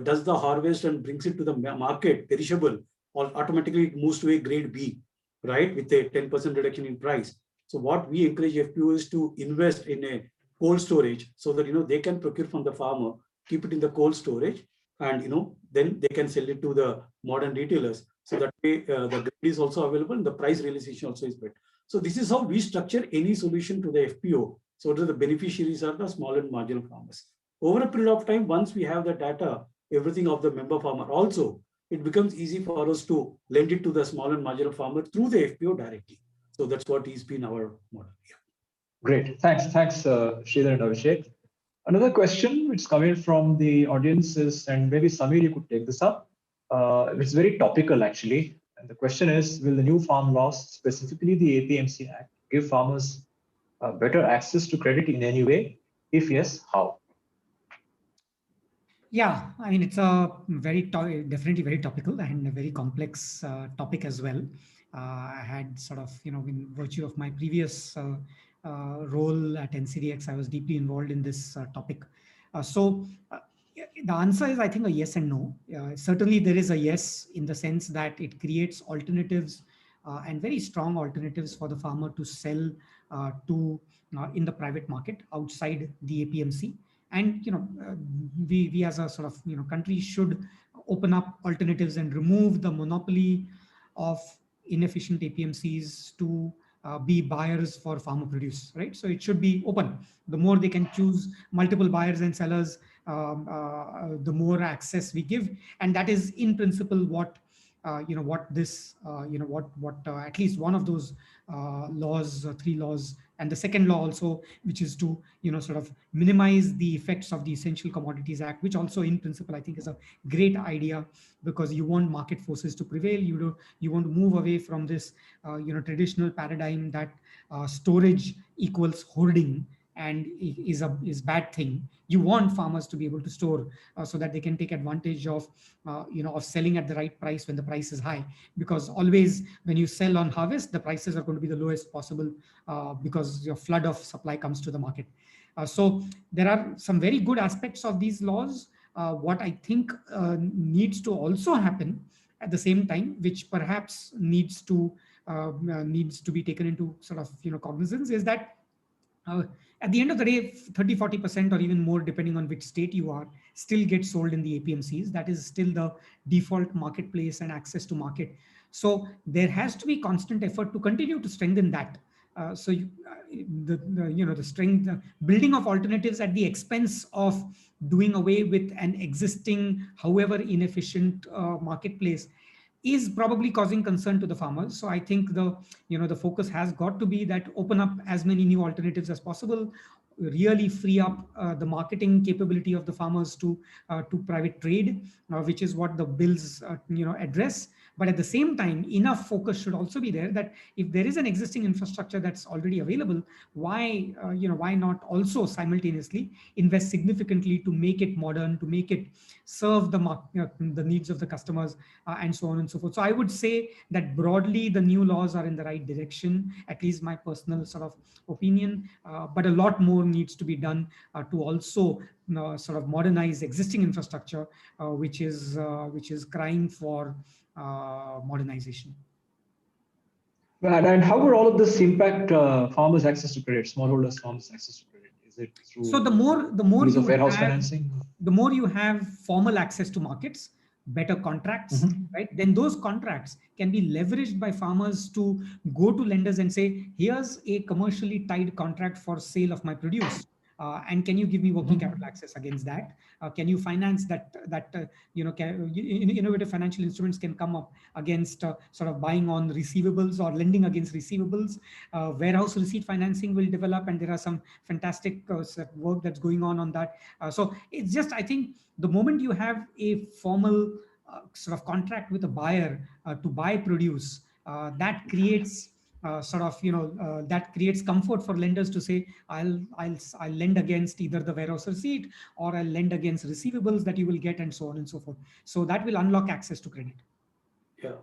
does the harvest and brings it to the market perishable, or automatically it moves to a grade B, right, with a 10% reduction in price. So what we encourage FPO is to invest in a cold storage so that they can procure from the farmer, keep it in the cold storage, and then they can sell it to the modern retailers. So that way the grade is also available and the price realization also is better. So this is how we structure any solution to the FPO, so that the beneficiaries are the small and marginal farmers. Over a period of time, once we have the data, everything of the member farmer also, it becomes easy for us to lend it to the small and marginal farmer through the FPO directly. So that's what has been our model. Yeah. Great. Thanks, Sridhar and Abhishek. Another question which is coming from the audience is, and maybe Samir, you could take this up. It's very topical actually. And the question is, will the new farm laws, specifically the APMC Act, give farmers better access to credit in any way? If yes, how? Yeah, I mean, it's a definitely very topical and a very complex topic as well. I had sort of, in virtue of my previous role at NCDX, I was deeply involved in this topic. The answer is, I think, a yes and no. Certainly, there is a yes in the sense that it creates alternatives and very strong alternatives for the farmer to sell to in the private market outside the APMC. And we as a sort of country should open up alternatives and remove the monopoly of inefficient APMCs to be buyers for farmer produce, right? So it should be open. The more they can choose multiple buyers and sellers, the more access we give, and that is in principle what at least one of those laws, three laws, and the second law also, which is to sort of minimize the effects of the Essential Commodities Act, which also in principle I think is a great idea, because you want market forces to prevail. You want to move away from this traditional paradigm that storage equals hoarding and is bad thing. You want farmers to be able to store so that they can take advantage of of selling at the right price when the price is high, because always when you sell on harvest, the prices are going to be the lowest possible because your flood of supply comes to the market. So there are some very good aspects of these laws. What I think needs to also happen at the same time, which perhaps needs to be taken into sort of cognizance, is that at the end of the day, 30-40% or even more, depending on which state you are, still gets sold in the APMCs. That is still the default marketplace and access to market. So there has to be constant effort to continue to strengthen that. The strength, building of alternatives at the expense of doing away with an existing, however inefficient marketplace, is probably causing concern to the farmers. So I think the focus has got to be that open up as many new alternatives as possible, really free up the marketing capability of the farmers to private trade, which is what the bills address. But at the same time, enough focus should also be there that if there is an existing infrastructure that's already available, why not also simultaneously invest significantly to make it modern, to make it serve the needs of the customers, and so on and so forth. So I would say that broadly the new laws are in the right direction, at least my personal sort of opinion. But a lot more needs to be done to also sort of modernize existing infrastructure, which is crying for modernization. And how would all of this impact farmers' access to credit, smallholders' farmers' access to credit? Is it through so the more use you of warehouse have, financing? the more you have formal access to markets, better contracts, right? Then those contracts can be leveraged by farmers to go to lenders and say, here's a commercially tied contract for sale of my produce. And can you give me working capital access against that? Can you finance that? Innovative financial instruments can come up against sort of buying on receivables or lending against receivables. Warehouse receipt financing will develop, and there are some fantastic work that's going on that. So it's just, I think, the moment you have a formal sort of contract with a buyer to buy produce, that creates that creates comfort for lenders to say, I'll lend against either the warehouse receipt, or I'll lend against receivables that you will get, and so on and so forth. So that will unlock access to credit. Yeah.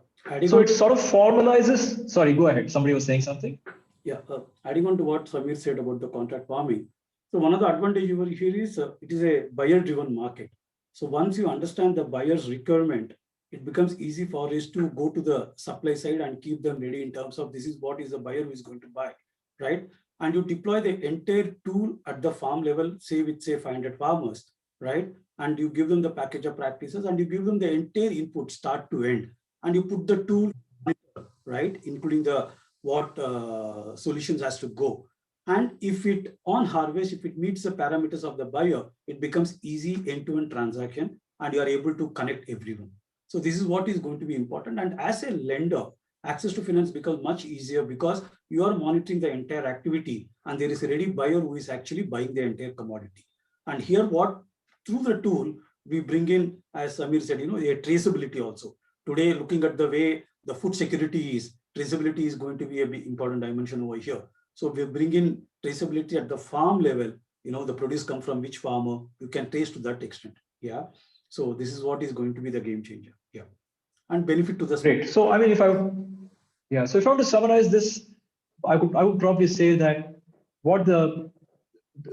So it sort of formalizes. Sorry, go ahead. Somebody was saying something. Yeah, adding on to what Samir said about the contract farming. So one of the advantages over here is it is a buyer-driven market. So once you understand the buyer's requirement, it becomes easy for us to go to the supply side and keep them ready in terms of this is what is the buyer who is going to buy, right? And you deploy the entire tool at the farm level, say with say 500 farmers, right? And you give them the package of practices and you give them the entire input start to end, and you put the tool, right, including the what solutions has to go. And if it on harvest, if it meets the parameters of the buyer, it becomes easy end-to-end transaction and you are able to connect everyone. So this is what is going to be important. And as a lender, access to finance becomes much easier because you are monitoring the entire activity and there is a ready buyer who is actually buying the entire commodity. And here what, through the tool, we bring in, as Samir said, a traceability also. Today, looking at the way the food security is, traceability is going to be a big important dimension over here. So we bring in traceability at the farm level. The produce come from which farmer, you can trace to that extent. Yeah. So this is what is going to be the game changer. Yeah. And benefit to the Great. So I mean, if I want to summarize this, I would probably say that what the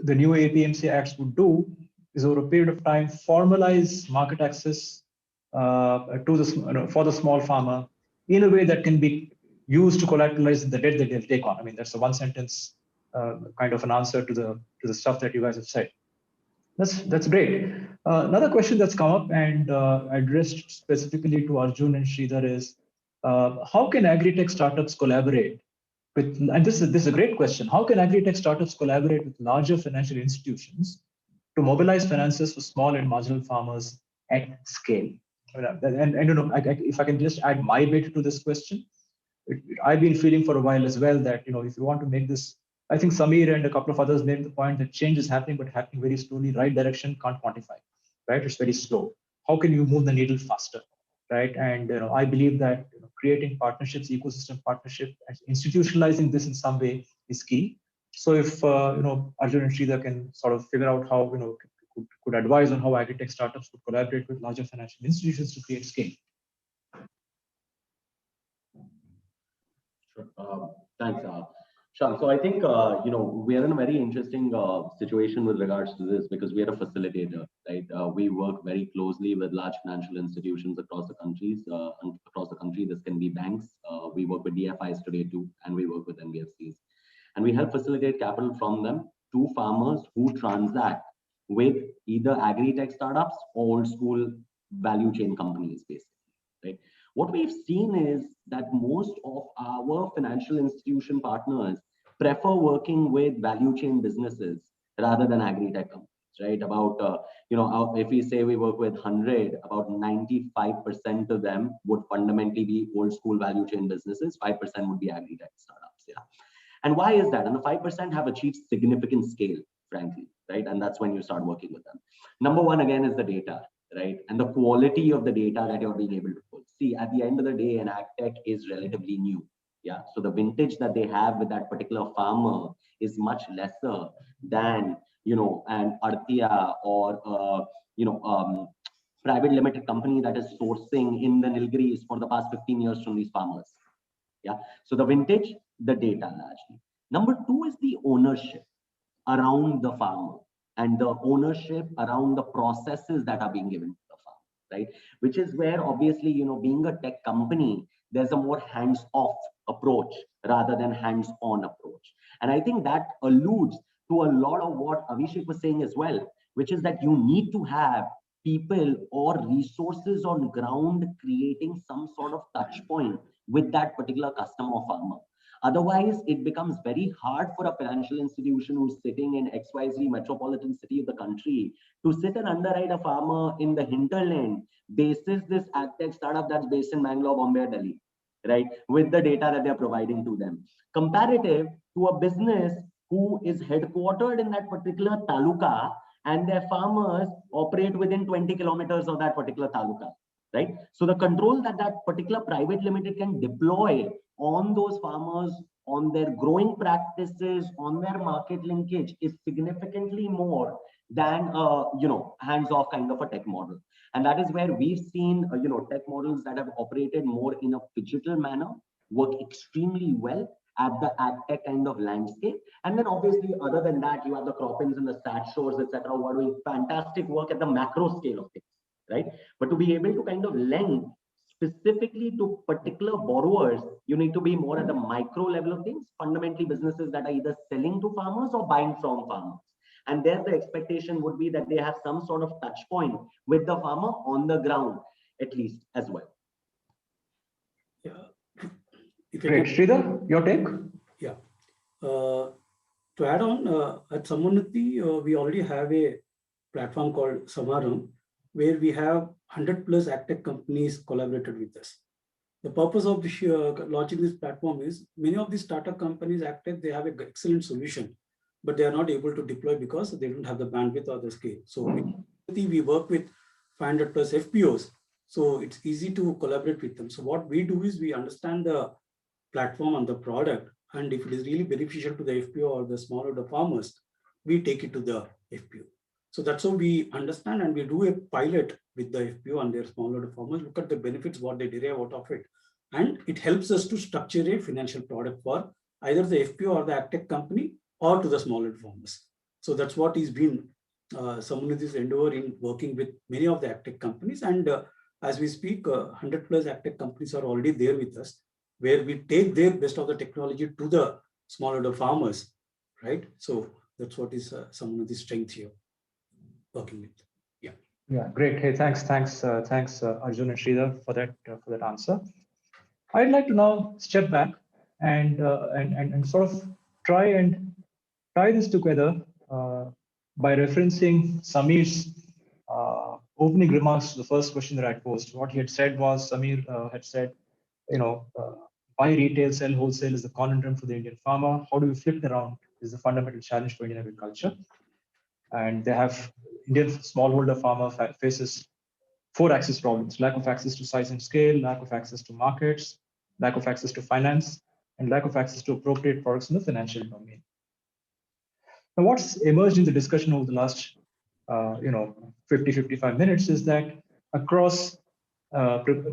new APMC Acts would do is over a period of time formalize market access to the for the small farmer in a way that can be used to collateralize the debt that they'll take on. I mean, that's a one sentence kind of an answer to the stuff that you guys have said. That's great. Another question that's come up and addressed specifically to Arjun and Sridhar is how can agri-tech startups collaborate with, and this is a great question, how can agri-tech startups collaborate with larger financial institutions to mobilize finances for small and marginal farmers at scale? And if I can just add my bit to this question, I've been feeling for a while as well that, if you want to make this, I think Samir and a couple of others made the point that change is happening, but happening very slowly, right direction, can't quantify, right? It's very slow. How can you move the needle faster, right? And I believe that creating partnerships, ecosystem partnership, and institutionalizing this in some way is key. So if Arjun and Sridhar can sort of figure out how could advise on how agri-tech startups could collaborate with larger financial institutions to create scale. Sure. Thanks, Shyam. So I think we are in a very interesting situation with regards to this because we are a facilitator, right? We work very closely with large financial institutions across the countries. Across the country, this can be banks. We work with DFIs today too, and we work with NBFCs, and we help facilitate capital from them to farmers who transact with either agri-tech startups or old school value chain companies, basically, right? What we've seen is that most of our financial institution partners prefer working with value chain businesses rather than agri-tech companies, right? About, if we say we work with 100, about 95% of them would fundamentally be old school value chain businesses, 5% would be agri-tech startups, yeah. And why is that? And the 5% have achieved significant scale, frankly, right? And that's when you start working with them. Number one, again, is the data, right? And the quality of the data that you're being able to pull. See, at the end of the day, an ag tech is relatively new. Yeah. So the vintage that they have with that particular farmer is much lesser than, an Artia or, private limited company that is sourcing in the Nilgiris for the past 15 years from these farmers. Yeah. So the vintage, the data largely. Number two is the ownership around the farmer and the ownership around the processes that are being given to the farm, right? Which is where obviously, being a tech company, there's a more hands-off approach rather than hands-on approach. And I think that alludes to a lot of what Abhishek was saying as well, which is that you need to have people or resources on ground creating some sort of touch point with that particular customer or farmer. Otherwise, it becomes very hard for a financial institution who's sitting in XYZ metropolitan city of the country to sit and underwrite a farmer in the hinterland basis this agtech startup that's based in Bangalore, Bombay, or Delhi, right? With the data that they're providing to them. Comparative to a business who is headquartered in that particular taluka and their farmers operate within 20 kilometers of that particular taluka, right? So the control that that particular private limited can deploy on those farmers on their growing practices, on their market linkage is significantly more than hands-off kind of a tech model. And that is where we've seen tech models that have operated more in a digital manner work extremely well at the ad tech kind of landscape. And then obviously, other than that, you have the Croppins and the Stat Shores, etc., who are doing fantastic work at the macro scale of things, right? But to be able to kind of lend specifically to particular borrowers, you need to be more at the micro level of things, fundamentally businesses that are either selling to farmers or buying from farmers. And there the expectation would be that they have some sort of touch point with the farmer on the ground, at least as well. Yeah. Great. Sridhar, your take? Yeah. To add on, at Samunnati, we already have a platform called Samaram, where we have 100 plus AgTech companies collaborated with us. The purpose of this, launching this platform is many of these startup companies, AgTech, they have an excellent solution, but they are not able to deploy because they don't have the bandwidth or the scale. So we work with 500 plus FPOs. So it's easy to collaborate with them. So what we do is we understand the platform and the product. And if it is really beneficial to the FPO or the smallholder farmers, we take it to the FPO. So that's how we understand, and we do a pilot with the FPO and their smallholder farmers, look at the benefits, what they derive out of it. And it helps us to structure a financial product for either the FPO or the AgTech company or to the smallholder farmers. So that's what is been Samunnati's endeavor in working with many of the AgTech companies. And as we speak, 100 plus AgTech companies are already there with us, where we take their best of the technology to the smallholder farmers, right? So that's what is Samunnati's strength here, working with. Yeah. Yeah, great. Hey, thanks, Arjun and Sridhar for that answer. I'd like to now step back and sort of try and tie this together by referencing Sameer's opening remarks to the first question that I posed. What he had said was, Sameer had said, buy retail, sell wholesale is the conundrum for the Indian farmer. How do we flip it around is the fundamental challenge for Indian agriculture. And they have Indian smallholder farmer faces 4 axis problems: lack of access to size and scale, lack of access to markets, lack of access to finance, and lack of access to appropriate products in the financial domain. Now, what's emerged in the discussion over the last 50-55 minutes is that across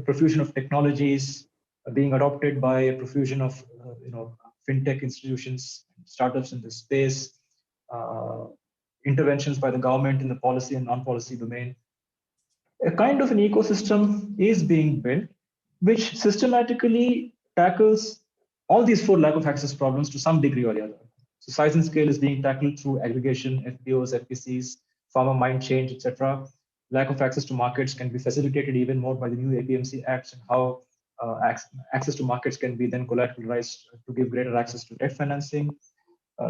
profusion of technologies being adopted by a profusion of fintech institutions, startups in this space, interventions by the government in the policy and non-policy domain, a kind of an ecosystem is being built which systematically tackles all these 4 lack of access problems to some degree or the other. So size and scale is being tackled through aggregation, FPOs, FPCs, farmer mind change, etc. Lack of access to markets can be facilitated even more by the new APMC Acts, and how access to markets can be then collateralized to give greater access to debt financing.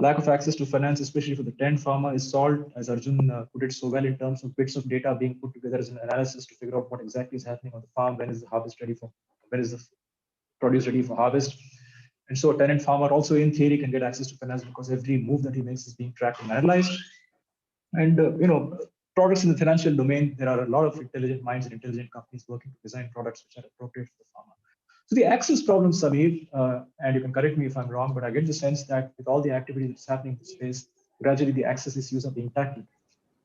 Lack of access to finance, especially for the tenant farmer, is solved, as Arjun put it so well, in terms of bits of data being put together as an analysis to figure out what exactly is happening on the farm, when is the harvest ready for, when is the produce ready for harvest. And so a tenant farmer also in theory can get access to finance because every move that he makes is being tracked and analyzed. And products in the financial domain, there are a lot of intelligent minds and intelligent companies working to design products which are appropriate for the farmer. So the access problem, Sameer, and you can correct me if I'm wrong, but I get the sense that with all the activity that's happening in the space, gradually the access issues are being tackled.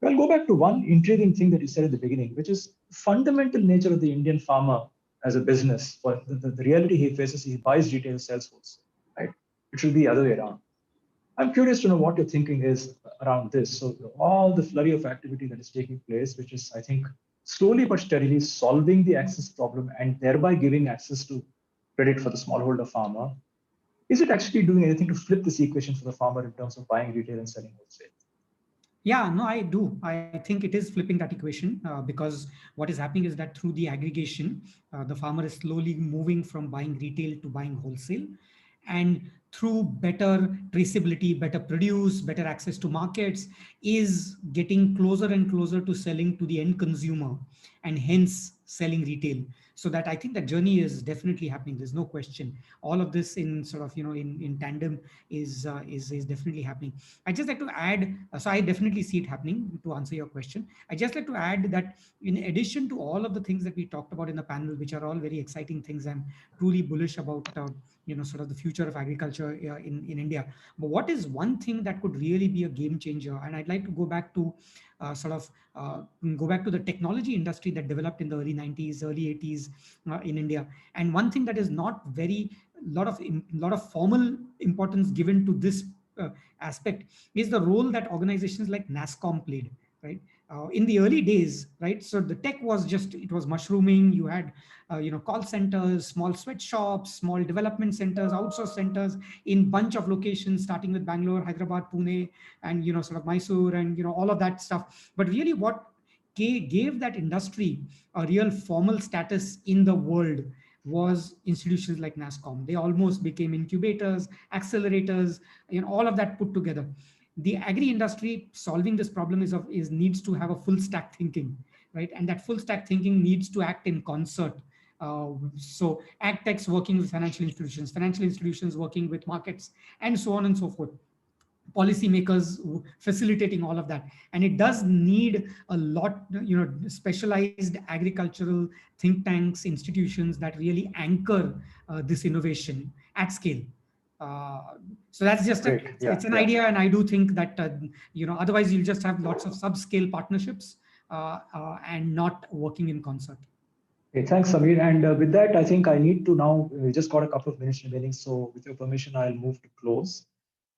But I'll go back to one intriguing thing that you said at the beginning, which is fundamental nature of the Indian farmer as a business. For the reality he faces, he buys retail, sells wholesale, right? It should be the other way around. I'm curious to know what your thinking is around this. So all the flurry of activity that is taking place, which is, I think, slowly but steadily solving the access problem and thereby giving access to credit for the smallholder farmer, is it actually doing anything to flip this equation for the farmer in terms of buying retail and selling wholesale? Yeah, no, I do. I think it is flipping that equation because what is happening is that through the aggregation, the farmer is slowly moving from buying retail to buying wholesale. And through better traceability, better produce, better access to markets, is getting closer and closer to selling to the end consumer, and hence selling retail. So that I think that journey is definitely happening. There's no question. All of this in sort of, in tandem is definitely happening. I just like to add, so I definitely see it happening. To answer your question, I just like to add that in addition to all of the things that we talked about in the panel, which are all very exciting things, I'm truly bullish about sort of the future of agriculture in India. But what is one thing that could really be a game changer? And I'd like to go back to the technology industry that developed in the early 90s, early 80s in India. And one thing that is not lot of formal importance given to this aspect is the role that organizations like NASSCOM played, right? In the early days, right? So the tech was it was mushrooming. You had, call centers, small sweatshops, small development centers, outsource centers in bunch of locations, starting with Bangalore, Hyderabad, Pune, and, sort of Mysore and, all of that stuff. But really what gave that industry a real formal status in the world was institutions like NASSCOM. They almost became incubators, accelerators, all of that put together. The agri industry solving this problem needs to have a full stack thinking, right? And that full stack thinking needs to act in concert. So ag techs working with financial institutions working with markets, and so on and so forth. Policymakers facilitating all of that. And it does need a lot, specialized agricultural think tanks, institutions that really anchor this innovation at scale. So that's just it's an idea, and I do think that otherwise you'll just have lots of subscale partnerships and not working in concert. Okay, thanks, Samir. And with that, I think I need to now. We just got a couple of minutes remaining, so with your permission, I'll move to close.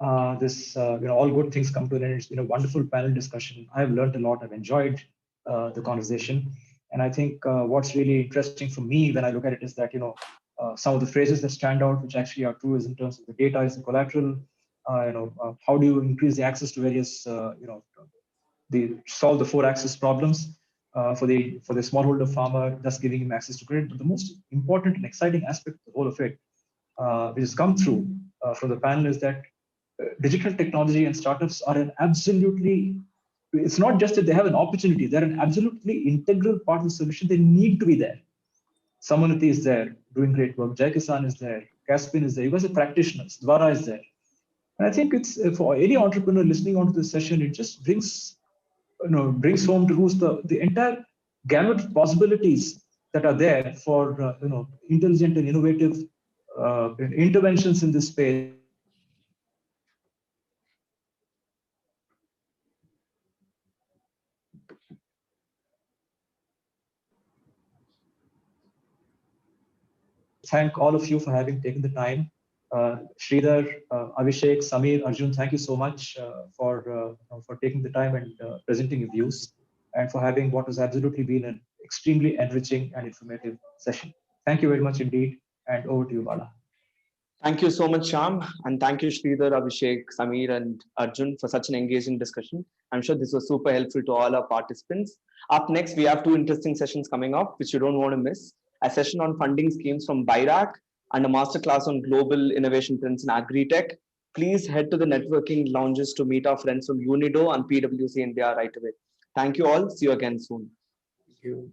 All good things come to an end. It's been a wonderful panel discussion. I've learned a lot. I've enjoyed the conversation, and I think what's really interesting for me when I look at it is that some of the phrases that stand out, which actually are true, is in terms of the data is the collateral. How do you increase the access to various, solve the 4 axis problems for the smallholder farmer, thus giving him access to credit. But the most important and exciting aspect of the whole of it, which has come through from the panel, is that digital technology and startups are it's not just that they have an opportunity, they're an absolutely integral part of the solution. They need to be there. Samanati is there, doing great work. Jai Kisan is there. Caspian is there. You guys are practitioners. Dwara is there. And I think it's for any entrepreneur listening onto this session, it just brings home to roost the entire gamut of possibilities that are there for intelligent and innovative interventions in this space. Thank all of you for having taken the time. Sridhar, Abhishek, Samir, Arjun, thank you so much for taking the time and presenting your views, and for having what has absolutely been an extremely enriching and informative session. Thank you very much indeed, and over to you, Bala. Thank you so much, Shyam, and thank you, Sridhar, Abhishek, Samir, and Arjun, for such an engaging discussion. I'm sure this was super helpful to all our participants. Up next, we have 2 interesting sessions coming up, which you don't want to miss. A session on funding schemes from BIRAC and a masterclass on global innovation trends in agri-tech. Please head to the networking lounges to meet our friends from Unido and PwC India right away. Thank you all. See you again soon. Thank you.